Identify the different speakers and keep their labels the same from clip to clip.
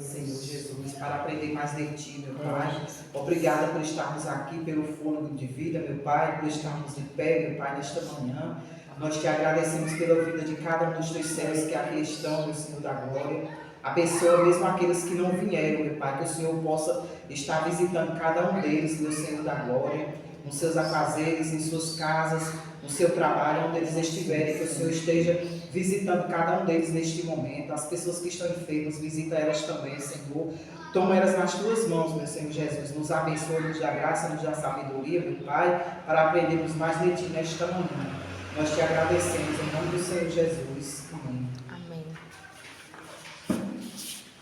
Speaker 1: Senhor Jesus, para aprender mais de Ti, meu Pai. Obrigada por estarmos aqui, pelo fôlego de vida, meu Pai, por estarmos de pé, meu Pai, nesta manhã. Nós Te agradecemos pela vida de cada um dos Teus servos que aqui estão, meu Senhor da glória. Abençoa mesmo aqueles que não vieram, meu Pai, que o Senhor possa estar visitando cada um deles, meu Senhor da glória, nos seus afazeres, em suas casas, no seu trabalho, onde eles estiverem, que o Senhor esteja visitando cada um deles neste momento. As pessoas que estão enfermas, visita elas também, Senhor. Toma elas nas Tuas mãos, meu Senhor Jesus. Nos abençoa, nos dá graça, nos dá sabedoria, meu Pai, para aprendermos mais de Ti nesta manhã. Nós Te agradecemos em nome do Senhor Jesus. Amém.
Speaker 2: Amém.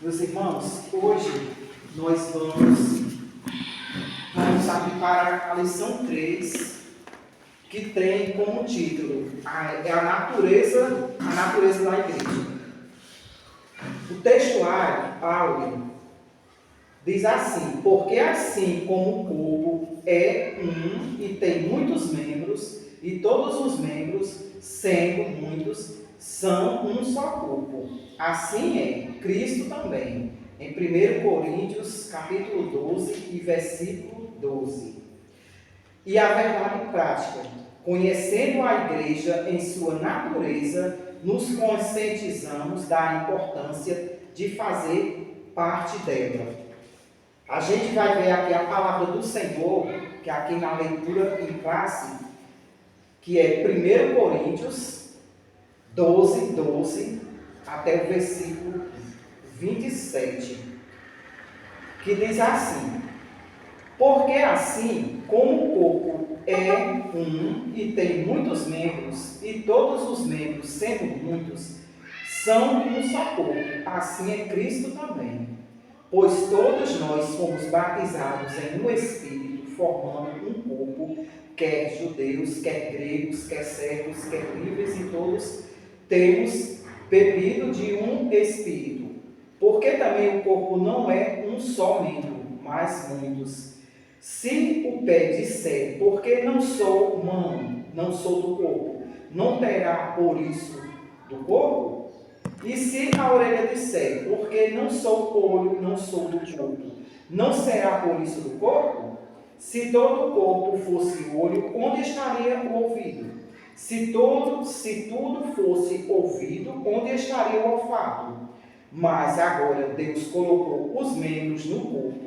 Speaker 1: Meus irmãos, hoje nós vamos aqui para a lição 3, que tem como título a natureza da igreja. O textuário, Paulo, diz assim: porque assim como o corpo é um e tem muitos membros, e todos os membros, sendo muitos, são um só corpo. Assim é Cristo também. Em 1 Coríntios, capítulo 12 e versículo 12. E a verdade prática, conhecendo a igreja em sua natureza, nos conscientizamos da importância de fazer parte dela. A gente vai ver aqui a palavra do Senhor, que aqui na leitura em classe, que é 1 Coríntios 12, 12, até o versículo 27, que diz assim: porque assim como o corpo é um e tem muitos membros, e todos os membros, sendo muitos, são um só corpo, assim é Cristo também. Pois todos nós fomos batizados em um Espírito, formando um corpo, quer judeus, quer gregos, quer servos, quer livres, e todos temos bebido de um Espírito. Porque também o corpo não é um só membro, mas muitos. Se o pé disser, porque não sou mão, não sou do corpo, não terá por isso do corpo? E se a orelha disser, porque não sou olho, não sou do corpo, não será por isso do corpo? Se todo o corpo fosse olho, onde estaria o ouvido? Se tudo fosse ouvido, onde estaria o olfato? Mas agora Deus colocou os membros no corpo,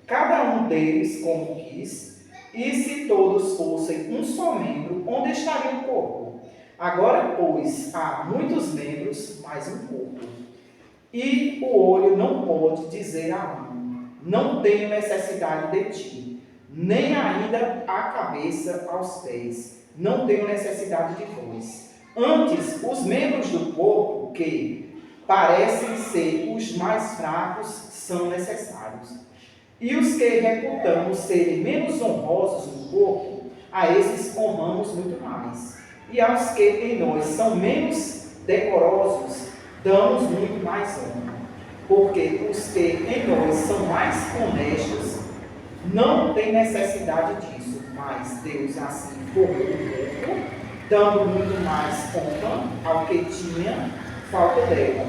Speaker 1: cada um deles como quis, e se todos fossem um só membro, onde estaria o corpo? Agora, pois, há muitos membros, mas um corpo. E o olho não pode dizer à mão: não tenho necessidade de ti, nem ainda a cabeça aos pés: não tenho necessidade de vós. Antes, os membros do corpo, que parecem ser os mais fracos, são necessários. E os que reputamos serem menos honrosos no corpo, a esses honramos muito mais. E aos que em nós são menos decorosos, damos muito mais honra. Porque os que em nós são mais honestos, não têm necessidade disso, mas Deus assim formou o corpo, dando muito mais honra ao que tinha falta dela,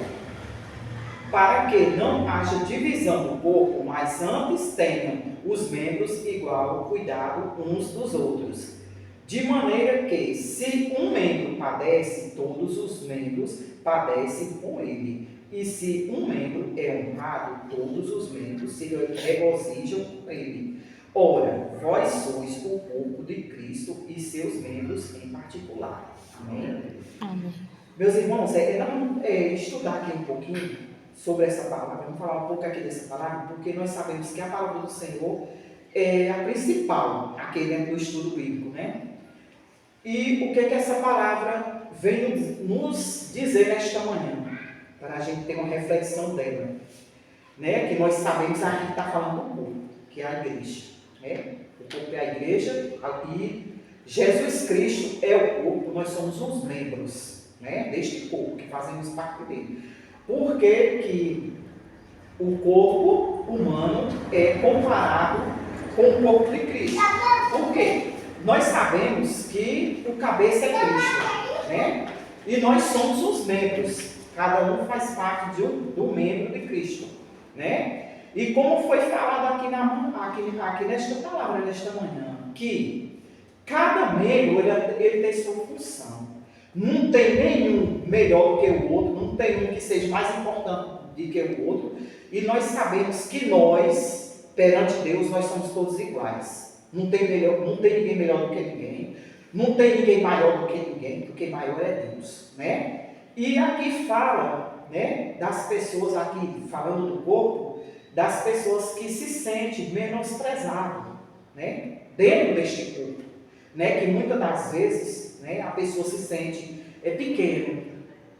Speaker 1: para que não haja divisão do corpo, mas antes tenham os membros igual cuidado uns dos outros. De maneira que, se um membro padece, todos os membros padecem com ele. E se um membro é honrado, todos os membros se regozijam com ele. Ora, vós sois o corpo de Cristo e seus membros em particular. Amém?
Speaker 2: Amém.
Speaker 1: Meus irmãos, vamos estudar aqui um pouquinho sobre essa palavra. Vamos falar um pouco aqui dessa palavra, porque nós sabemos que a palavra do Senhor é a principal aqui dentro do estudo bíblico, né? E o que é que essa palavra vem nos dizer nesta manhã, para a gente ter uma reflexão dela, né? Que nós sabemos aqui que está falando do corpo, que é a igreja, né? O corpo é a igreja e Jesus Cristo é o corpo, nós somos os membros, né? Deste corpo, que fazemos parte dele. Por que que o corpo humano é comparado com o corpo de Cristo? Por quê? Nós sabemos que o cabeça é Cristo, né? E nós somos os membros. Cada um faz parte do membro de Cristo. né? E como foi falado aqui nesta palavra, nesta manhã, que cada membro ele tem sua função. Não tem nenhum melhor do que o outro, não tem um que seja mais importante do que o outro. E nós sabemos que nós, perante Deus, nós somos todos iguais. Não tem ninguém melhor do que ninguém. Não tem ninguém maior do que ninguém, porque maior é Deus, né? E aqui fala, né, das pessoas aqui, falando do corpo, das pessoas que se sentem menosprezadas, né, dentro deste corpo, né, que muitas das vezes, né, a pessoa se sente pequeno,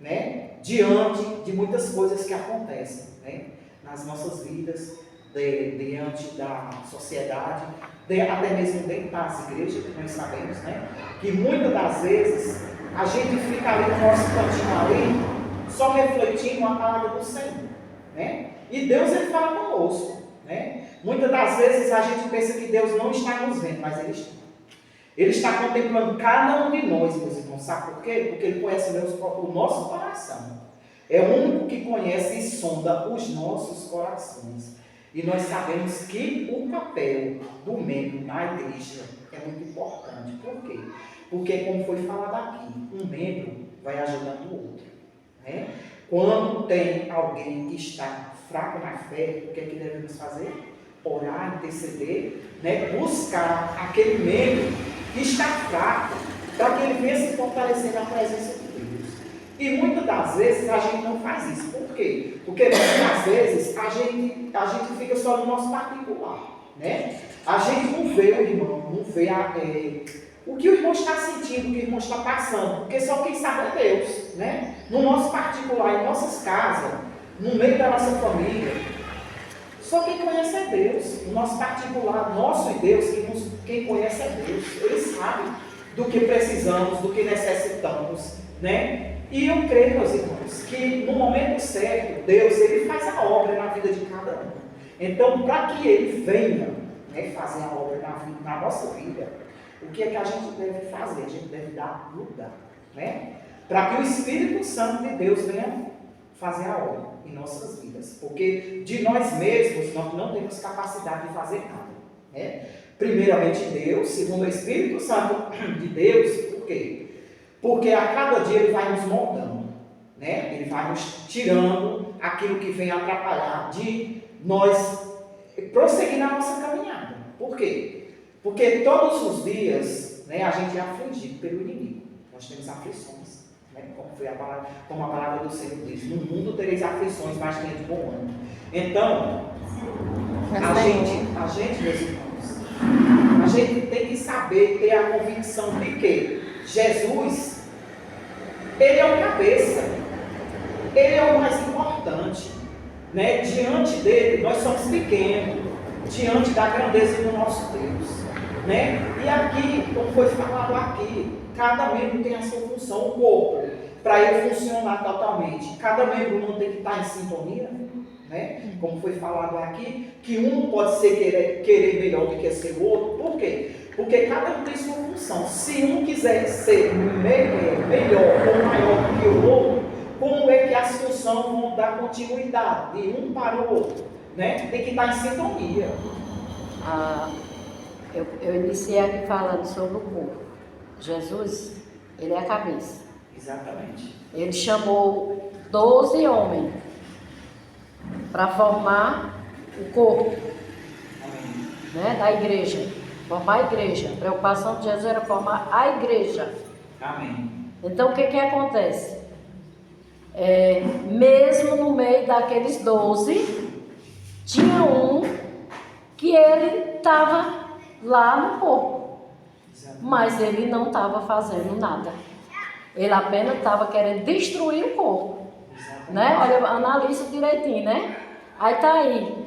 Speaker 1: né, diante de muitas coisas que acontecem, né, nas nossas vidas, diante da sociedade, até mesmo dentro das igrejas, que nós sabemos, né, que muitas das vezes a gente fica ali no nosso cantinho ali, só refletindo a palavra do Senhor, né? E Deus, ele fala conosco, né? Muitas das vezes a gente pensa que Deus não está nos vendo, mas Ele está. Ele está contemplando cada um de nós, meus irmãos. Sabe por quê? Porque Ele conhece o nosso coração. É o único que conhece e sonda os nossos corações. E nós sabemos que o papel do membro na igreja é muito importante. Por quê? Porque, como foi falado aqui, um membro vai ajudando o outro, né? Quando tem alguém que está fraco na fé, o que é que devemos fazer? Orar, interceder, né? Buscar aquele membro que está fraco, para que ele venha se fortalecer na presença de Deus. E muitas das vezes a gente não faz isso. Por quê? Porque muitas das vezes a gente fica só no nosso particular, né? A gente não vê o irmão, não vê o que o irmão está sentindo, o que o irmão está passando, porque só quem sabe é Deus, né? No nosso particular, em nossas casas, no meio da nossa família, só quem conhece é Deus. No nosso particular, nosso e Deus, quem conhece é Deus. Ele sabe do que precisamos, do que necessitamos, né? E eu creio, meus irmãos, que no momento certo, Deus, ele faz a obra na vida de cada um. Então, para que ele venha, né, fazer a obra na nossa vida, o que é que a gente deve fazer? A gente deve dar lugar, né? Para que o Espírito Santo de Deus venha fazer a obra em nossas vidas. Porque de nós mesmos, nós não temos capacidade de fazer nada, né? Primeiramente Deus, segundo o Espírito Santo de Deus, por quê? Porque a cada dia Ele vai nos moldando, né? Ele vai nos tirando aquilo que vem atrapalhar de nós prosseguir na nossa caminhada. Por quê? Porque todos os dias, né, a gente é afligido pelo inimigo. Nós temos aflições, né? Como a palavra do Senhor diz: no mundo tereis aflições, mas tenha de bom ânimo. Então, a gente, meus irmãos, a gente tem que saber, ter a convicção de que Jesus, Ele é o cabeça, Ele é o mais importante, né? Diante dele, nós somos pequenos, diante da grandeza do nosso Deus, né? E aqui, como foi falado aqui, cada membro tem a sua função, o corpo, para ele funcionar totalmente. Cada membro não tem que estar em sintonia, né? Como foi falado aqui, que um não pode querer melhor do que ser o outro. Por quê? Porque cada um tem sua função. Se um quiser ser melhor ou maior do que o outro, como é que as funções vão dar continuidade de um para o outro, né? Tem que estar em sintonia.
Speaker 2: Eu iniciei aqui falando sobre o corpo. Jesus, ele é a cabeça.
Speaker 1: Exatamente.
Speaker 2: Ele chamou 12 homens para formar o corpo, né, da igreja. Formar a igreja. A preocupação de Jesus era formar a igreja.
Speaker 1: Amém.
Speaker 2: Então, o que acontece? Mesmo no meio daqueles 12, tinha um que ele estava lá no corpo, mas ele não estava fazendo nada. Ele apenas estava querendo destruir o corpo, né? Olha, analisa direitinho, né? Aí está aí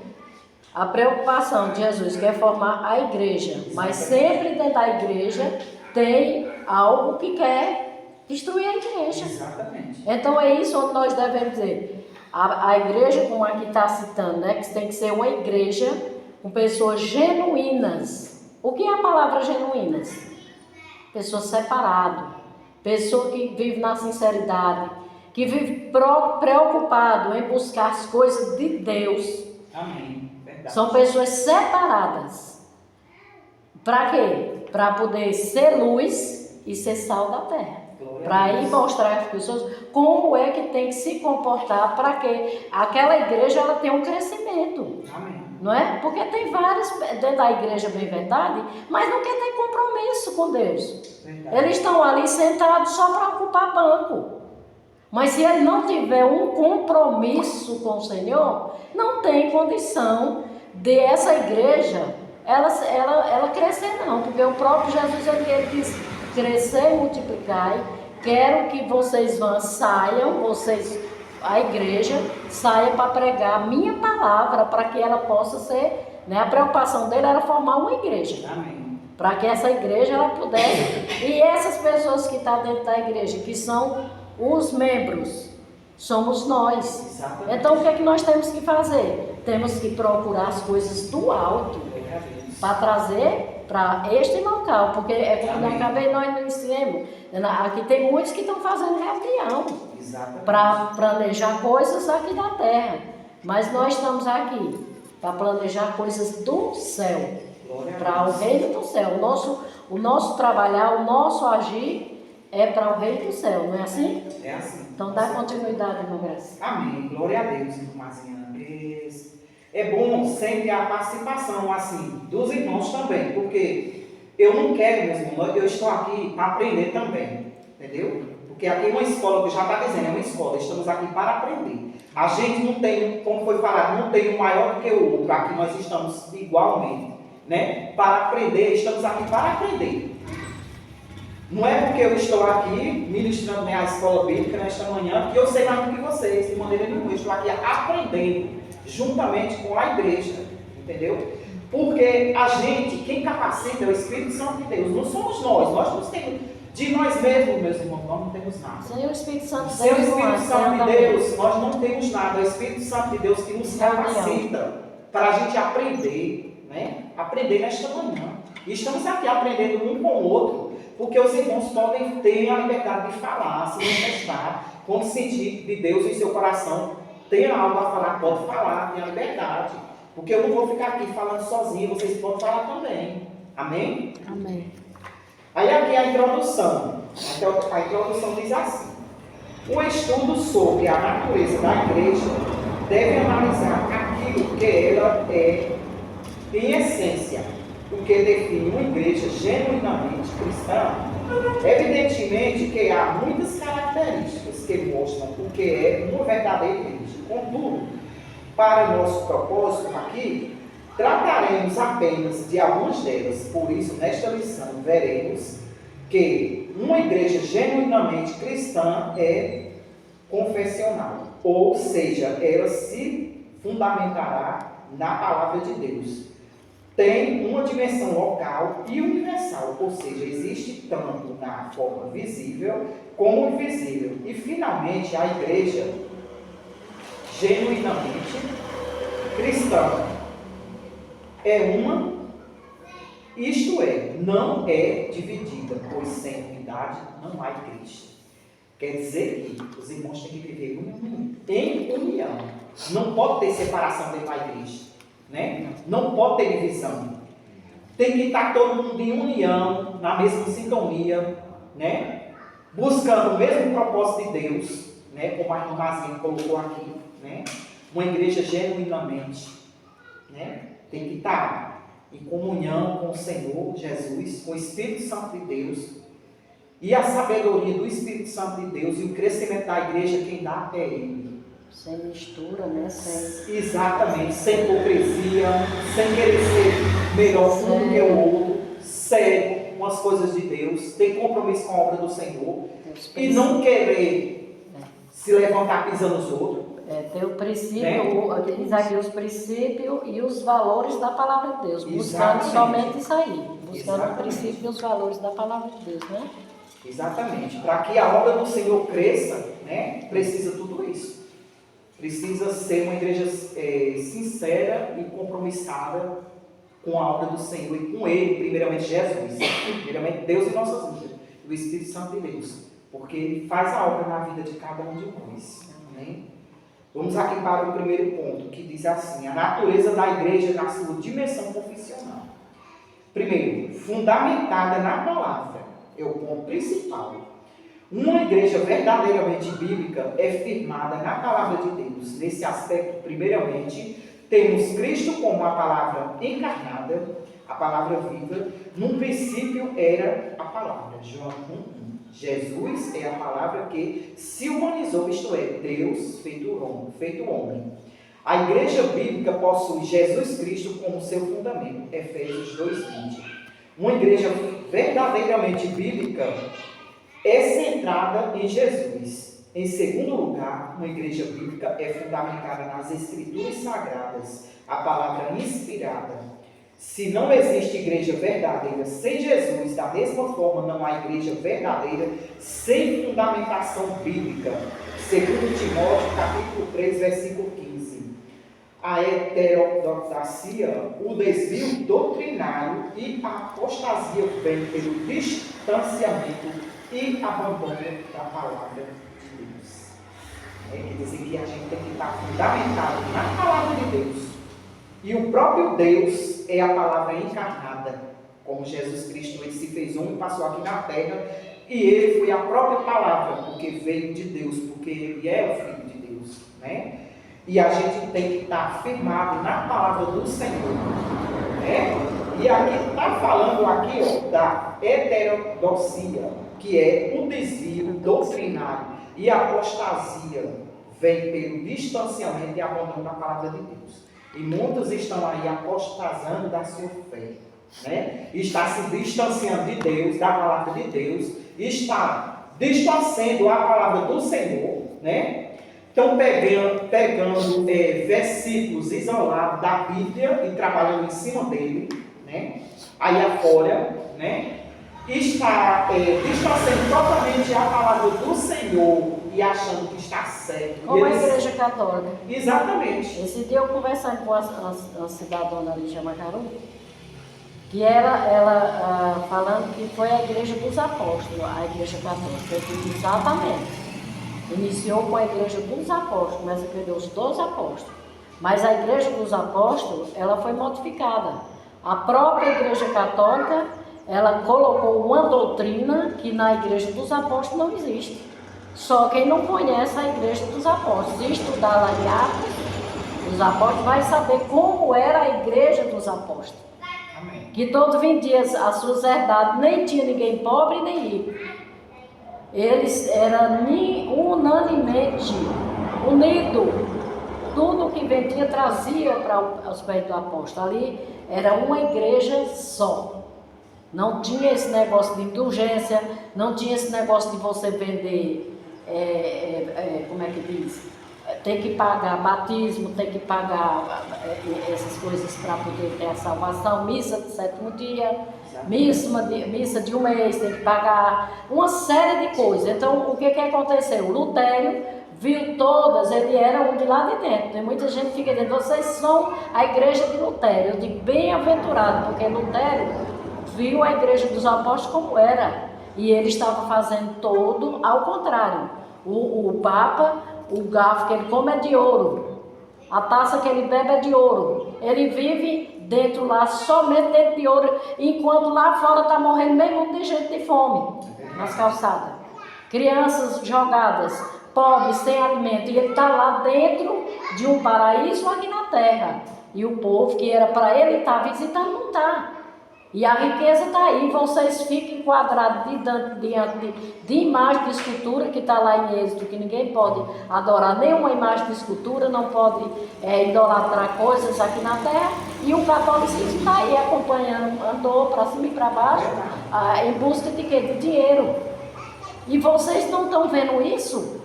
Speaker 2: a preocupação de Jesus, que é formar a igreja, mas sempre dentro da igreja tem algo que quer destruir a igreja.
Speaker 1: Exatamente.
Speaker 2: Então é isso onde nós devemos dizer. A igreja, como aqui está citando, né, que tem que ser uma igreja com pessoas genuínas. O que é a palavra genuínas? Pessoa separada, pessoa que vive na sinceridade, que vive preocupado em buscar as coisas de Deus,
Speaker 1: Amém. Verdade.
Speaker 2: São pessoas separadas. Para quê? Para poder ser luz e ser sal da terra. Para ir mostrar às pessoas como é que tem que se comportar para que aquela igreja ela tenha um crescimento.
Speaker 1: Amém.
Speaker 2: Não é? Porque tem vários dentro da igreja, bem verdade, mas não quer ter compromisso com Deus.
Speaker 1: Verdade.
Speaker 2: Eles estão ali sentados só para ocupar banco. Mas se ele não tiver um compromisso com o Senhor, não tem condição de essa igreja ela crescer não. Porque o próprio Jesus ele diz, crescer e multiplicar. Quero que vocês saiam, a igreja saia para pregar a minha palavra, para que ela possa ser, né? A preocupação dele era formar uma igreja.
Speaker 1: Amém.
Speaker 2: Para que essa igreja ela pudesse, e essas pessoas que estão dentro da igreja, que são os membros, somos nós.
Speaker 1: Exatamente.
Speaker 2: Então o que é que nós temos que fazer? Temos que procurar as coisas do alto para trazer para este local, porque é como eu acabei nós não ensinamos. Aqui tem muitos que estão fazendo reunião para planejar coisas aqui da terra, mas nós estamos aqui para planejar coisas do céu, para o reino do céu. O nosso trabalhar, o nosso agir é para o reino do céu, não é assim?
Speaker 1: É assim.
Speaker 2: Então dá continuidade, irmã Graça.
Speaker 1: Amém. Glória a Deus, irmãzinha. É bom sempre a participação assim dos irmãos também, porque eu não quero, meus irmãos, eu estou aqui para aprender também, entendeu? Porque aqui é uma escola, que já está dizendo, é uma escola, estamos aqui para aprender. A gente não tem, como foi falado, não tem um maior do que o outro, aqui nós estamos igualmente, né? Para aprender, estamos aqui para aprender. Não é porque eu estou aqui ministrando a escola bíblica nesta manhã que eu sei mais do que vocês, de maneira nenhuma, eu estou aqui aprendendo juntamente com a igreja, entendeu? Porque a gente, quem capacita é o Espírito Santo de Deus, não somos nós não temos, de nós mesmos, meus irmãos, nós não temos nada.
Speaker 2: Sem o Espírito Santo de
Speaker 1: Sem o
Speaker 2: Deus,
Speaker 1: Espírito Santo de Deus, nós não temos nada, é o Espírito Santo de Deus que nos capacita para a gente aprender, né? Aprender nesta manhã. E estamos aqui aprendendo um com o outro, porque os irmãos podem ter a liberdade de falar, se manifestar, quando sentir de Deus em seu coração, tem algo a falar, pode falar, tem a liberdade. Porque eu não vou ficar aqui falando sozinho, vocês podem falar também. Amém?
Speaker 2: Amém.
Speaker 1: Aí aqui a introdução. A introdução diz assim: o estudo sobre a natureza da igreja deve analisar aquilo que ela é em essência, o que define uma igreja genuinamente cristã. Evidentemente que há muitas características que mostram o que é uma verdadeira igreja. Contudo, para o nosso propósito aqui, trataremos apenas de algumas delas. Por isso, nesta lição, veremos que uma igreja genuinamente cristã é confessional, ou seja, ela se fundamentará na palavra de Deus. Tem uma dimensão local e universal, ou seja, existe tanto na forma visível como invisível. E, finalmente, a igreja genuinamente cristã é uma, isto é, não é dividida, pois sem unidade não há igreja. Quer dizer que os irmãos têm que viver em união. Não pode ter separação dentro da igreja, né? Não pode ter divisão. Tem que estar todo mundo em união, na mesma sintonia, né? Buscando o mesmo propósito de Deus, né? Como a irmãzinha colocou aqui, né? Uma igreja genuinamente, né? Tem que estar em comunhão com o Senhor Jesus, com o Espírito Santo de Deus, e a sabedoria do Espírito Santo de Deus e o crescimento da igreja, quem dá é Ele.
Speaker 2: Sem mistura, né?
Speaker 1: Exatamente, sem hipocrisia, sem querer ser melhor um do que o outro, sério com as coisas de Deus, ter compromisso com a obra do Senhor e não querer se levantar pisando os outros.
Speaker 2: Ter o princípio, diz aqui os princípios e os valores da palavra de Deus, buscando somente isso aí, buscando o princípio e os valores da palavra de Deus, né?
Speaker 1: Exatamente. Para que a obra do Senhor cresça, né, precisa tudo isso. Precisa ser uma igreja sincera e compromissada com a obra do Senhor e com Ele, primeiramente Jesus, primeiramente Deus em nossas vidas, o Espírito Santo de Deus, porque Ele faz a obra na vida de cada um de nós. Amém? Vamos aqui para o primeiro ponto, que diz assim: a natureza da igreja na sua dimensão confessional. Primeiro, fundamentada na palavra, é o ponto principal. Uma igreja verdadeiramente bíblica é firmada na palavra de Deus. Nesse aspecto, primeiramente, temos Cristo como a palavra encarnada, a palavra viva. No princípio era a palavra, João 1:1. Jesus é a palavra que se humanizou, isto é, Deus feito homem. A igreja bíblica possui Jesus Cristo como seu fundamento, Efésios 2:20. Uma igreja verdadeiramente bíblica é centrada em Jesus. Em segundo lugar, uma igreja bíblica é fundamentada nas Escrituras Sagradas, a palavra inspirada. Se não existe igreja verdadeira sem Jesus, da mesma forma não há igreja verdadeira sem fundamentação bíblica. Segundo Timóteo, capítulo 3, versículo 15. A heterodoxia, o desvio doutrinário e a apostasia vem pelo distanciamento e abandono da palavra de Deus. Quer dizer que a gente tem que estar fundamentado na palavra de Deus. E o próprio Deus é a palavra encarnada, como Jesus Cristo, ele se fez homem, passou aqui na terra, e ele foi a própria palavra, porque veio de Deus, porque ele é o Filho de Deus, né? E a gente tem que estar firmado na palavra do Senhor, né? E aqui está falando aqui, ó, da heterodoxia, que é o desvio doutrinário, e a apostasia vem pelo distanciamento e abandono da palavra de Deus. E muitos estão aí apostasando da sua fé, né? Está se distanciando de Deus, da palavra de Deus, está distorcendo a palavra do Senhor, né? Estão pegando versículos isolados da Bíblia e trabalhando em cima dele, né? Aí afora, né? Está distorcendo totalmente a palavra do Senhor e achando que está certo.
Speaker 2: Como a igreja católica.
Speaker 1: Exatamente.
Speaker 2: Esse dia eu conversando com a cidadã ali de Macaru, que ela falando que foi a igreja dos apóstolos, a igreja católica. Exatamente. Iniciou com a igreja dos apóstolos, mas perdeu os 12 apóstolos. Mas a igreja dos apóstolos, ela foi modificada. A própria igreja católica, ela colocou uma doutrina que na igreja dos apóstolos não existe. Só quem não conhece a igreja dos apóstolos, se estudar lá em Atos, os apóstolos, vai saber como era a igreja dos apóstolos.
Speaker 1: Amém.
Speaker 2: Que todos vendiam as suas herdades, nem tinha ninguém pobre nem rico. Eles eram unanimemente unidos. Tudo que vendia trazia para os pés do apóstolo. Ali era uma igreja só. Não tinha esse negócio de indulgência, não tinha esse negócio de você vender, como é que diz? Tem que pagar batismo, tem que pagar essas coisas para poder ter a salvação, missa de sétimo dia, missa de um mês, tem que pagar uma série de coisas. Então, o que aconteceu? O Lutero viu todas, ele era um de lá de dentro. Tem muita gente que fica dizendo, vocês são a igreja de Lutero. Eu digo, bem-aventurado, porque Lutero viu a igreja dos apóstolos como era. E ele estava fazendo todo ao contrário. O Papa, o garfo que ele come é de ouro. A taça que ele bebe é de ouro. Ele vive dentro lá, somente dentro de ouro, enquanto lá fora está morrendo mesmo de gente de fome, nas calçadas. Crianças jogadas, pobres, sem alimento. E ele está lá dentro de um paraíso aqui na terra. E o povo que era para ele estar visitando não está. E a riqueza está aí, vocês ficam enquadrados diante de imagem de escultura, que está lá em Êxodo, que ninguém pode adorar nenhuma imagem de escultura, não pode idolatrar coisas aqui na terra, e o catolicismo está aí acompanhando, andou para cima e para baixo, em busca de quê? De dinheiro. E vocês não estão vendo isso?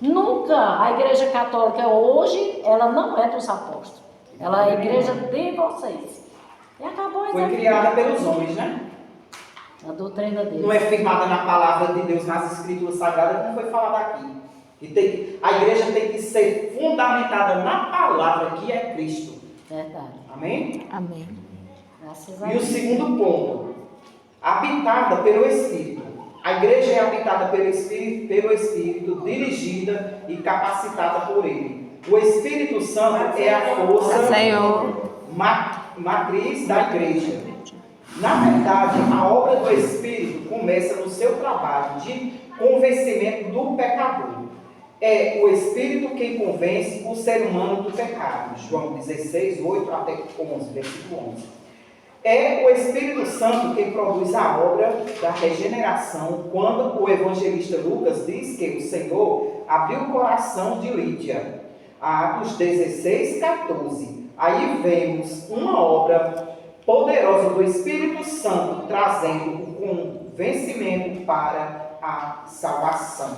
Speaker 2: Nunca a igreja católica hoje, ela não é dos apóstolos, ela é a igreja de vocês. E acabou.
Speaker 1: Foi criada pelos homens, né?
Speaker 2: A doutrina dele.
Speaker 1: Não é firmada na palavra de Deus, nas escrituras sagradas, como foi falado aqui. A igreja tem que ser fundamentada na palavra que é Cristo.
Speaker 2: Verdade.
Speaker 1: Amém?
Speaker 3: Amém.
Speaker 2: Graças a
Speaker 1: E o
Speaker 2: Deus.
Speaker 1: segundo ponto, habitada pelo Espírito. A igreja é habitada pelo Espírito, dirigida e capacitada por Ele. O Espírito Santo é a força
Speaker 3: Senhor.
Speaker 1: matriz da igreja. Na verdade, a obra do Espírito começa no seu trabalho de convencimento do pecador. É o Espírito quem convence o ser humano do pecado. João 16, 8 até 11, versículo 11. É o Espírito Santo quem produz a obra da regeneração, quando o evangelista Lucas diz que o Senhor abriu o coração de Lídia. Atos 16, 14. Aí vemos uma obra poderosa do Espírito Santo trazendo o convencimento para a salvação.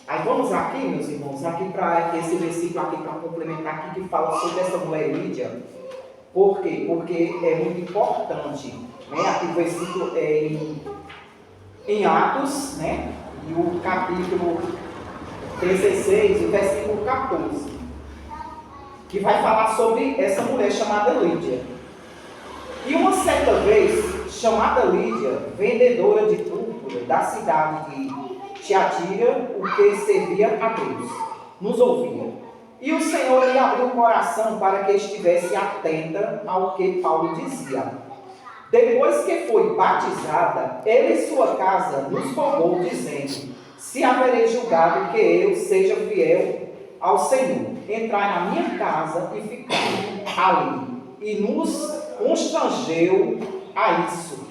Speaker 1: Aí vamos aqui, meus irmãos, aqui para esse versículo aqui para complementar aqui que fala sobre essa mulher Lídia. Por quê? Porque é muito importante, né? Aqui o versículo é em Atos, né? E o capítulo 16, o versículo 14, que vai falar sobre essa mulher chamada Lídia. E uma certa vez, chamada Lídia, vendedora de púrpura da cidade de Tiatira, o que servia a Deus, nos ouvia. E o Senhor lhe abriu o coração para que estivesse atenta ao que Paulo dizia. Depois que foi batizada, ele e sua casa nos rogou, dizendo: se haverei julgado que eu seja fiel ao Senhor, entrai na minha casa e ficai ali. E nos constrangeu a isso.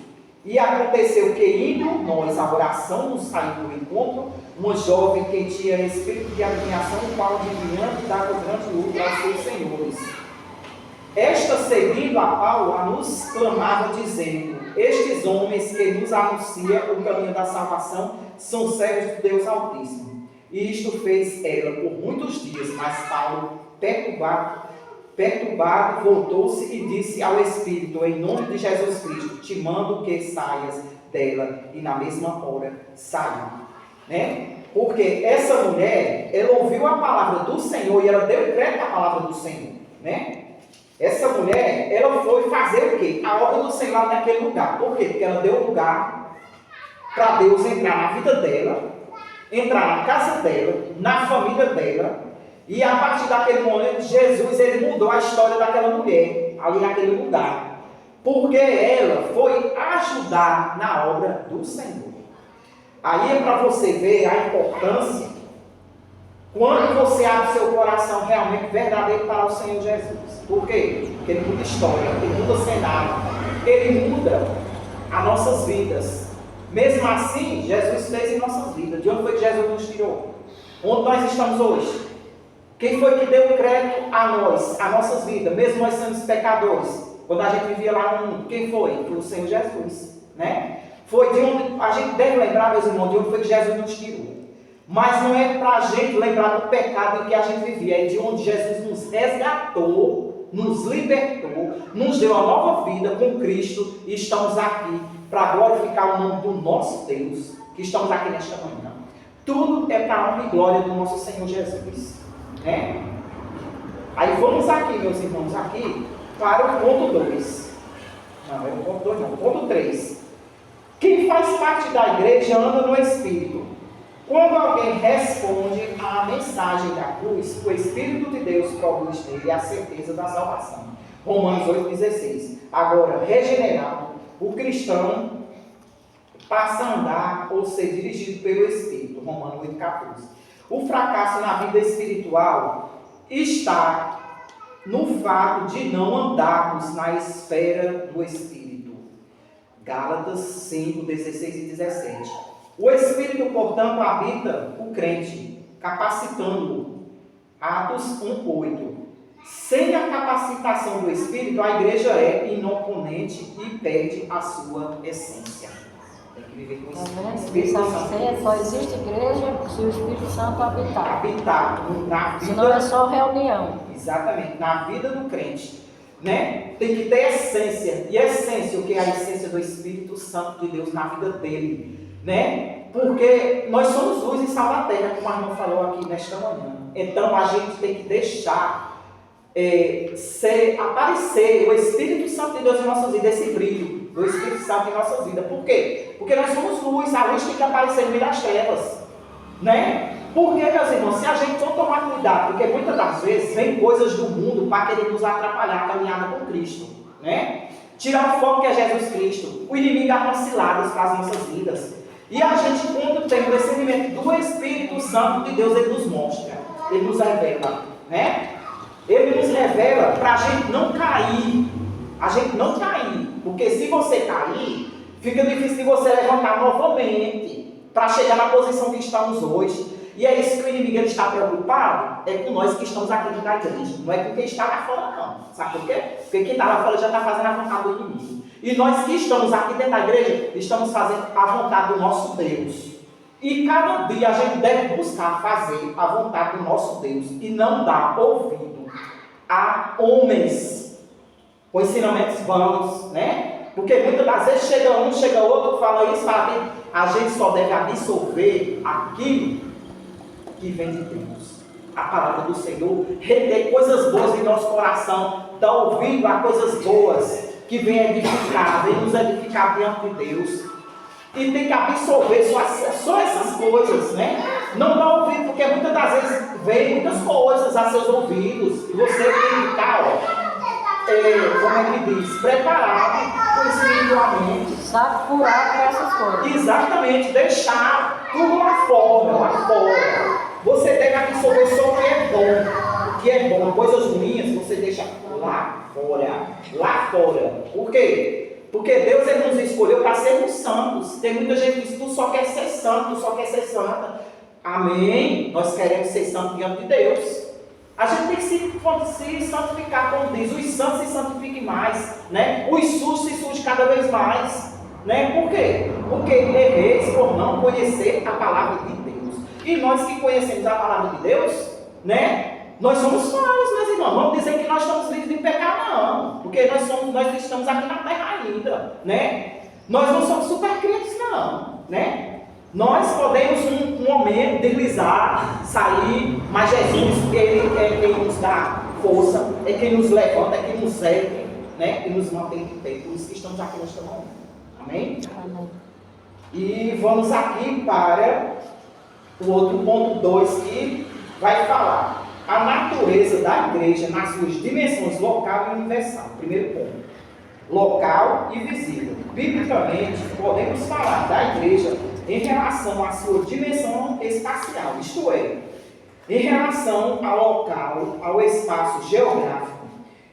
Speaker 1: E aconteceu que, indo nós à oração, nos saiu do encontro uma jovem que tinha espírito de adivinhação, o qual adivinhando dava grande lucro aos seus senhores. Esta, seguindo a Paulo, nos clamava, dizendo: estes homens que nos anunciam o caminho da salvação são servos de Deus Altíssimo. E isto fez ela por muitos dias, mas Paulo, perturbado, voltou-se e disse ao Espírito: em nome de Jesus Cristo, te mando que saias dela. E na mesma hora saiu. Né? Porque essa mulher, ela ouviu a palavra do Senhor e ela deu crédito à palavra do Senhor. Né? Essa mulher, ela foi fazer o quê? A obra do Senhor naquele lugar. Por quê? Porque ela deu lugar para Deus entrar na vida dela, entrar na casa dela, na família dela. E a partir daquele momento, Jesus, ele mudou a história daquela mulher, ali naquele lugar. Porque ela foi ajudar na obra do Senhor. Aí é para você ver a importância, quando você abre seu coração realmente verdadeiro para o Senhor Jesus. Por quê? Porque ele muda história, ele muda cenário, ele muda as nossas vidas. Mesmo assim, Jesus fez em nossas vidas. De onde foi que Jesus nos tirou? Onde nós estamos hoje? Quem foi que deu crédito a nós, a nossas vidas, mesmo nós sendo pecadores? Quando a gente vivia lá no mundo, quem foi? Foi o Senhor Jesus, né? Foi de onde a gente deve lembrar, meus irmãos, de onde foi que Jesus nos tirou. Mas não é para a gente lembrar do pecado em que a gente vivia, é de onde Jesus nos resgatou, nos libertou, nos deu a nova vida com Cristo e estamos aqui para glorificar o nome do nosso Deus, que estamos aqui nesta manhã. Tudo é para a honra e glória do nosso Senhor Jesus. Né? Aí vamos aqui, meus irmãos, aqui para o ponto 2. Não, é o ponto 2 não, o ponto 3. Quem faz parte da igreja anda no Espírito. Quando alguém responde à mensagem da cruz, o Espírito de Deus produz nele a certeza da salvação. Romanos 8,16. Agora, regenerado, o cristão passa a andar ou ser dirigido pelo Espírito. Romanos 8,14. O fracasso na vida espiritual está no fato de não andarmos na esfera do Espírito. Gálatas 5, 16 e 17. O Espírito, portanto, habita o crente, capacitando-o. Atos 1, 8. Sem a capacitação do Espírito, a igreja é inoponente e perde a sua essência. Tem que viver com o Espírito Santo.
Speaker 2: Só existe igreja se o Espírito Santo habitar.
Speaker 1: Habitar na vida.
Speaker 2: Senão é só reunião.
Speaker 1: Exatamente, na vida do crente. Né? Tem que ter essência. E essência, o que é a essência do Espírito Santo de Deus na vida dele? Né? Porque nós somos luz e sal da terra, como a irmã falou aqui nesta manhã. Então a gente tem que deixar aparecer o Espírito Santo de Deus em nossas vidas, esse brilho do Espírito Santo em nossas vidas. Por quê? Porque nós somos luz, a luz tem que aparecer no meio das trevas. Né? Porque, meus irmãos, se a gente não tomar cuidado, porque muitas das vezes vem coisas do mundo para querer nos atrapalhar a caminhada com Cristo, né? Tirar o foco que é Jesus Cristo. O inimigo arma ciladas para as nossas vidas. E a gente, quando tem o discernimento do Espírito Santo de Deus, ele nos mostra, ele nos revela, né? Ele nos revela para a gente não cair. A gente não cair. Porque se você cair, fica difícil de você levantar novamente para chegar na posição que estamos hoje. E é isso que o inimigo ele está preocupado, é com nós que estamos aqui dentro da igreja. Não é com quem está lá fora, não. Sabe por quê? Porque quem está lá fora já está fazendo a vontade do inimigo. E nós que estamos aqui dentro da igreja, estamos fazendo a vontade do nosso Deus. E cada dia a gente deve buscar fazer a vontade do nosso Deus e não dar ouvido a homens com ensinamentos vãos, né? Porque muitas das vezes chega um, chega outro, fala isso, fala aquilo. A gente só deve absorver aquilo que vem de Deus, a palavra do Senhor, reter coisas boas em nosso coração, dar ouvido a coisas boas que vem edificar, vem nos edificar diante de Deus, e tem que absorver só essas coisas, né? Não dá ouvido, porque muitas das vezes vem muitas coisas a seus ouvidos, e você tem que estar, como é que diz, preparado espiritualmente.
Speaker 2: Sabe curar para essas coisas.
Speaker 1: Exatamente, deixar tudo lá fora, lá fora. Você deve absorver só o que é bom. O que é bom, coisas ruins, você deixa lá fora. Lá fora. Por quê? Porque Deus ele nos escolheu para sermos santos. Tem muita gente que diz, tu só quer ser santo, tu só quer ser santa. Amém? Nós queremos ser santos diante de Deus. A gente tem que se santificar, como diz, os santos se santifiquem mais, né? Os sujos se sujam cada vez mais, né? Por quê? Porque erreis por não conhecer a palavra de Deus. E nós que conhecemos a palavra de Deus, né? Nós somos falhos, meus irmãos. Vamos dizer que nós estamos livres de pecar, não. Porque nós estamos aqui na terra ainda, né? Nós não somos super crentes, não, né? Nós podemos, um momento, deslizar, sair, mas Jesus, Ele é quem nos dá força, é quem nos levanta, é quem nos ergue, né? E nos mantém de pé. Por isso que estamos aqui nesta manhã. Amém?
Speaker 2: Amém.
Speaker 1: E vamos aqui para o outro ponto 2 que vai falar a natureza da igreja nas suas dimensões local e universal. Primeiro ponto. Local e visível. Biblicamente, podemos falar da igreja em relação à sua dimensão espacial, isto é, em relação ao local, ao espaço geográfico.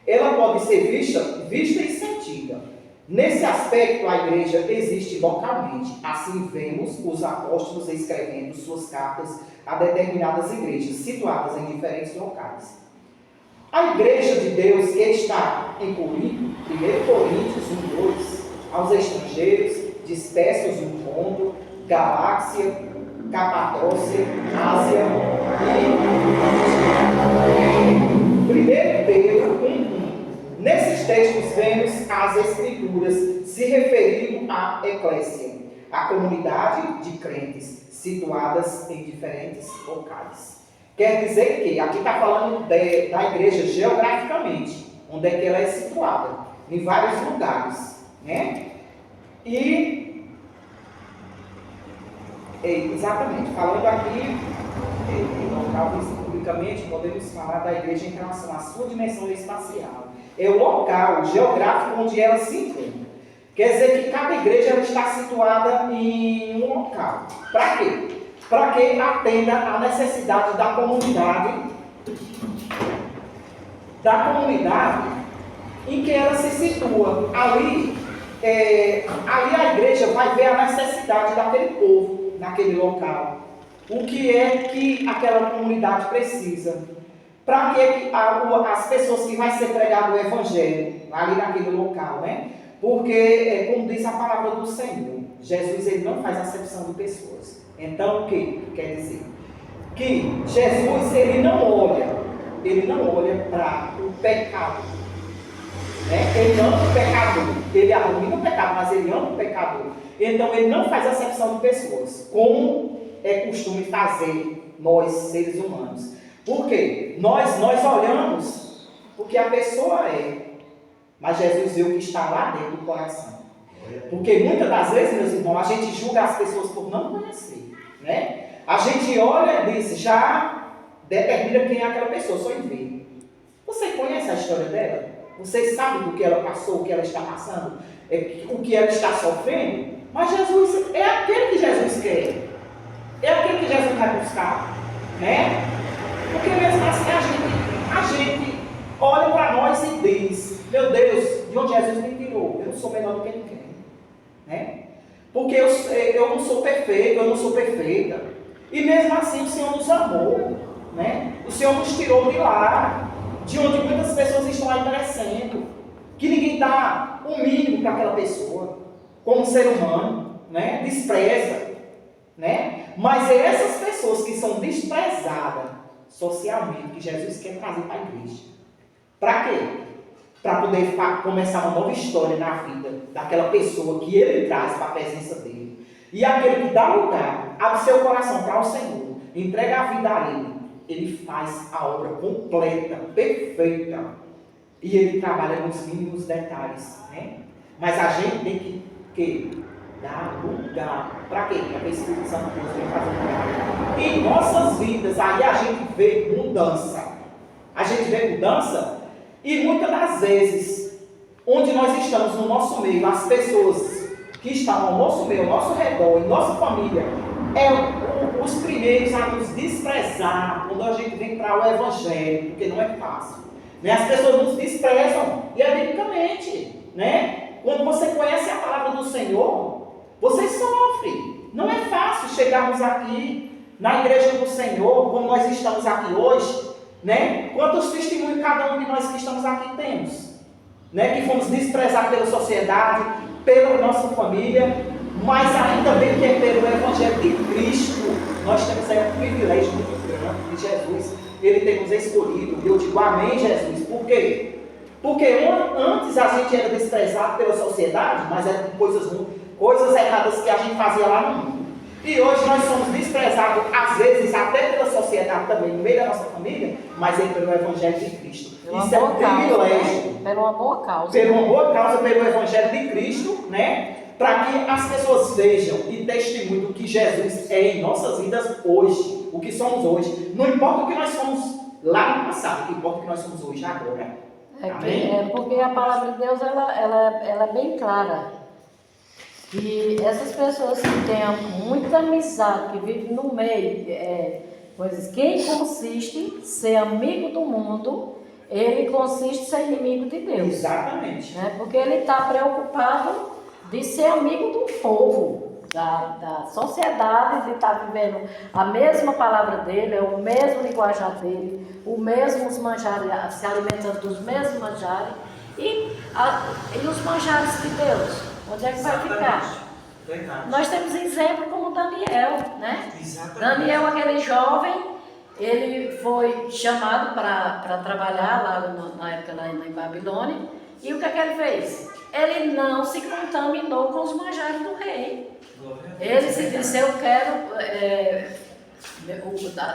Speaker 1: Ela pode ser vista e sentida. Nesse aspecto, a igreja existe localmente. Assim, vemos os apóstolos escrevendo suas cartas a determinadas igrejas, situadas em diferentes locais. A igreja de Deus que está em Corinto, 1 Coríntios 1:2, aos estrangeiros, dispersos no mundo, Galáxia, Capadócia, Ásia e 1 Pedro 1:1. Nesses textos vemos as Escrituras se referindo à eclésia, a comunidade de crentes situadas em diferentes locais. Quer dizer que aqui está falando da igreja geograficamente, onde é que ela é situada, em vários lugares, né? E exatamente, falando aqui em local publicamente, podemos falar da igreja em relação à sua dimensão espacial. É o local geográfico onde ela se encontra. Quer dizer que cada igreja ela está situada em um local. Para quê? Para que atenda à necessidade da comunidade em que ela se situa. Ali a igreja vai ver a necessidade daquele povo, naquele local. O que é que aquela comunidade precisa? Para que as pessoas que vai ser pregado o evangelho, ali naquele local, né? Porque, como diz a palavra do Senhor, Jesus ele não faz acepção de pessoas. Então, o que quer dizer? Que Jesus ele não olha para o pecado. Né? Ele ama o pecador. Ele abomina o pecado, mas ele ama o pecador. Então, ele não faz acepção de pessoas, como é costume fazer nós, seres humanos. Por quê? Nós olhamos o que a pessoa é, mas Jesus vê o que está lá dentro do coração. Porque muitas das vezes, meus irmãos, a gente julga as pessoas por não conhecer, né? A gente olha e diz, já determina quem é aquela pessoa, só em ver. Você conhece a história dela? Você sabe do que ela passou, o que ela está passando, o que ela está sofrendo? Mas Jesus é aquele que Jesus quer. É aquele que Jesus vai buscar. Né? Porque mesmo assim a gente olha para nós e diz, meu Deus, de onde Jesus me tirou? Eu não sou melhor do que ninguém. Né? Porque eu não sou perfeito, eu não sou perfeita. E mesmo assim o Senhor nos amou. Né? O Senhor nos tirou de lá, de onde muitas pessoas estão aí perecendo. Que ninguém dá o mínimo para aquela pessoa, como ser humano, né? Despreza. Né? Mas é essas pessoas que são desprezadas socialmente que Jesus quer trazer para a igreja. Para quê? Para poder começar uma nova história na vida daquela pessoa que ele traz para a presença dele. E aquele que dá lugar, abre seu coração para o Senhor, entrega a vida a ele faz a obra completa, perfeita. E ele trabalha nos mínimos detalhes. Né? Mas a gente tem que dar lugar. Para quê? Para que o Espírito Santo de Deus venha fazer lugar. Em nossas vidas, aí a gente vê mudança. A gente vê mudança e muitas das vezes, onde nós estamos no nosso meio, as pessoas que estão ao nosso meio, ao nosso redor, em nossa família, os primeiros a nos desprezar quando a gente vem para o Evangelho, porque não é fácil. Né? As pessoas nos desprezam, e é biblicamente, né? Quando você conhece a palavra do Senhor, você sofre. Não é fácil chegarmos aqui na igreja do Senhor, como nós estamos aqui hoje, né? Quantos testemunhos cada um de nós que estamos aqui temos? Né? Que fomos desprezados pela sociedade, pela nossa família, mas ainda bem que é pelo Evangelho de Cristo. Nós temos aí um privilégio muito grande de Jesus. Ele tem nos escolhido. Eu digo amém, Jesus. Por quê? Porque antes a gente era desprezado pela sociedade, mas eram coisas erradas que a gente fazia lá no mundo. E hoje nós somos desprezados, às vezes, até pela sociedade também, no meio da nossa família, mas é pelo Evangelho de Cristo. Isso é um privilégio.
Speaker 2: Por uma boa causa.
Speaker 1: Por uma boa causa, pelo Evangelho de Cristo, né? Para que as pessoas vejam e testemunhem do que Jesus é em nossas vidas hoje, o que somos hoje. Não importa o que nós somos lá no passado, o que importa o que nós somos hoje, agora.
Speaker 2: Porque a palavra de Deus ela é bem clara. E essas pessoas que têm muita amizade, que vivem no meio, coisas, quem consiste ser amigo do mundo, ele consiste ser inimigo de Deus.
Speaker 1: Exatamente.
Speaker 2: Né? Porque ele está preocupado de ser amigo do povo, da sociedade, de estar vivendo a mesma palavra dele, o mesmo linguajar dele, o mesmo manjares, se alimentando dos mesmos manjares, e os manjares de Deus. Onde é que vai ficar?
Speaker 1: Verdade.
Speaker 2: Nós temos exemplo como Daniel, né?
Speaker 1: Exatamente.
Speaker 2: Daniel, aquele jovem, ele foi chamado para trabalhar lá na época lá em Babilônia. E o que é que ele fez? Ele não se contaminou com os manjares do rei. Ele se disse, eu quero,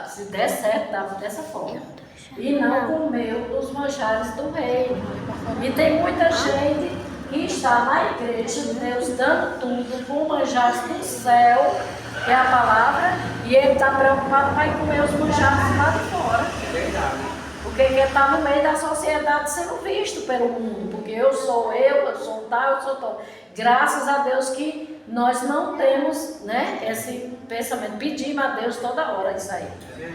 Speaker 2: se der certo, dava dessa forma. E não comeu dos manjares do rei. E tem muita gente que está na igreja de Deus dando tudo com manjares do céu, que é a palavra, e ele está preocupado para ir comer os manjares lá de fora.
Speaker 1: Verdade.
Speaker 2: Porque ele está no meio da sociedade sendo visto pelo mundo, porque eu sou tal, eu sou tal. Graças a Deus que nós não temos, né, esse pensamento. Pedimos a Deus toda hora isso aí,